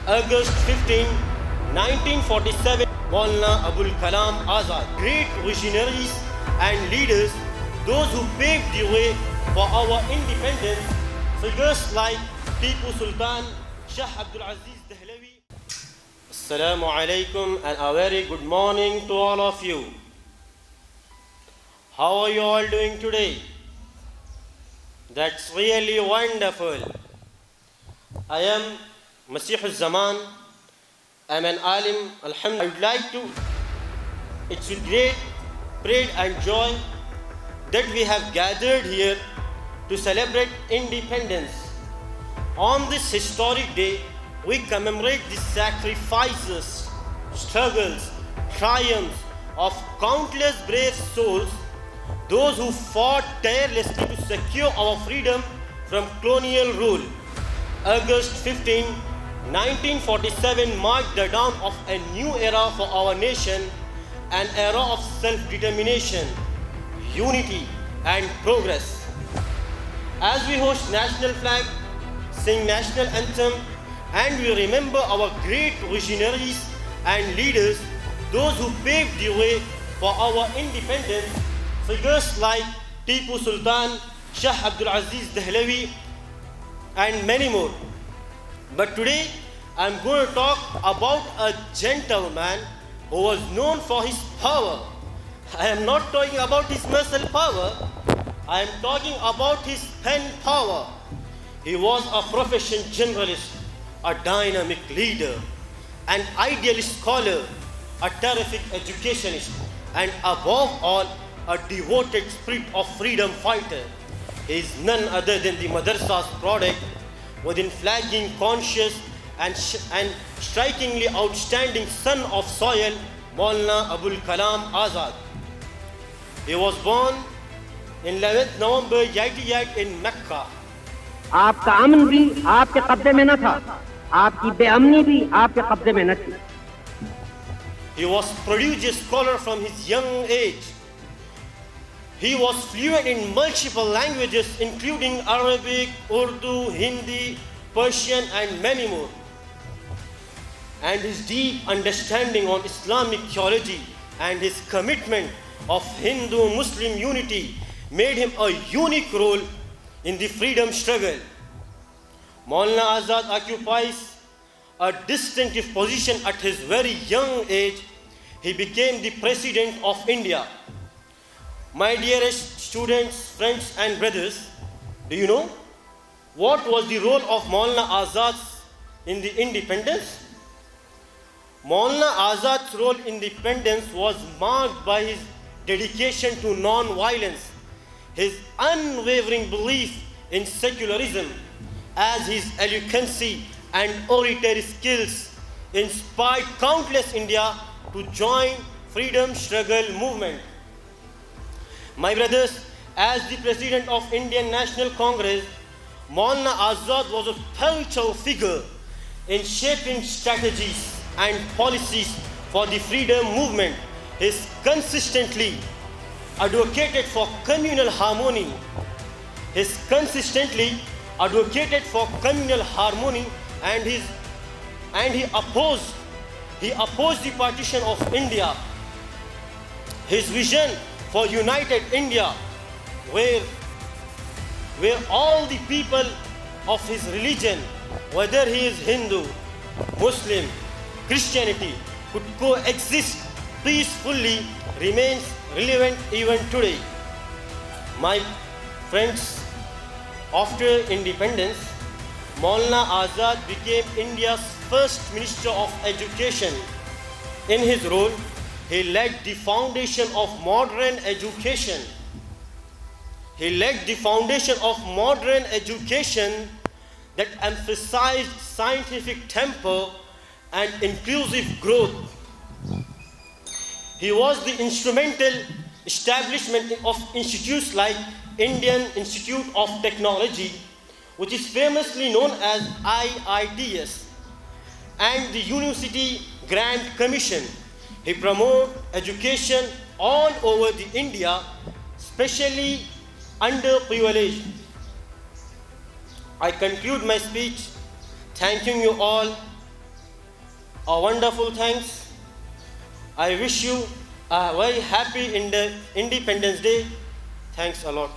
August 15, 1947, Maulana Abul Kalam Azad. Great visionaries and leaders, those who paved the way for our independence, figures like Tipu Sultan, Shah Abdul Aziz Dahlawi. Assalamu alaikum and a very good morning to all of you. How are you all doing today? That's really wonderful. I am Masih al-Zaman. I'm an alim, alhamdulillah. I would like to, it's with great pride and joy that we have gathered here to celebrate independence. On this historic day, we commemorate the sacrifices, struggles, triumphs of countless brave souls, those who fought tirelessly to secure our freedom from colonial rule. August 15, 1947 marked the dawn of a new era for our nation, an era of self-determination, unity and progress. As we host national flag, sing national anthem, and we remember our great visionaries and leaders, those who paved the way for our independence, figures like Tipu Sultan, Shah Abdul Aziz Dahlawi, and many more. But today, I'm going to talk about a gentleman who was known for his power. I am not talking about his muscle power. I am talking about his pen power. He was a professional generalist, a dynamic leader, an idealist scholar, a terrific educationist, and above all, a devoted spirit of freedom fighter. He is none other than the Madarasa's product, with inflagging conscience and strikingly outstanding son of soil, Maulana Abul Kalam Azad. He was born in 11th November 88 in Mecca. आपका अमन भी आपके कब्जे में न था, आपकी बेअमनी भी आपके कब्जे में न थी. He was prodigious scholar from his young age. He was fluent in multiple languages including Arabic, Urdu, Hindi, Persian and many more. And his deep understanding on Islamic theology and his commitment of Hindu-Muslim unity made him a unique role in the freedom struggle. Maulana Azad occupies a distinctive position at his very young age. He became the President of India. My dearest students, friends and brothers, do you know what was the role of Maulana Azad in the independence? Maulana Azad's role in independence was marked by his dedication to non-violence, his unwavering belief in secularism, as his eloquency and oratory skills inspired countless India to join freedom struggle movement. My brothers, as the President of Indian National Congress, Maulana Azad was a pivotal figure in shaping strategies and policies for the freedom movement. He consistently advocated for communal harmony. He consistently advocated for communal harmony and he opposed the partition of India. His vision for united India, where all the people of his religion, whether he is Hindu, Muslim, Christianity, could coexist peacefully, remains relevant even today. My friends, after independence, Maulana Azad became India's first Minister of Education. In his role, he led the foundation of modern education. He led the foundation of modern education that emphasized scientific temper and inclusive growth. He was the instrumental establishment of institutes like Indian Institute of Technology, which is famously known as IITS, and the University Grant Commission. He promoted education all over the India, especially underprivileged. I conclude my speech thanking you all a wonderful thanks. I wish you a very happy Independence Day. Thanks a lot.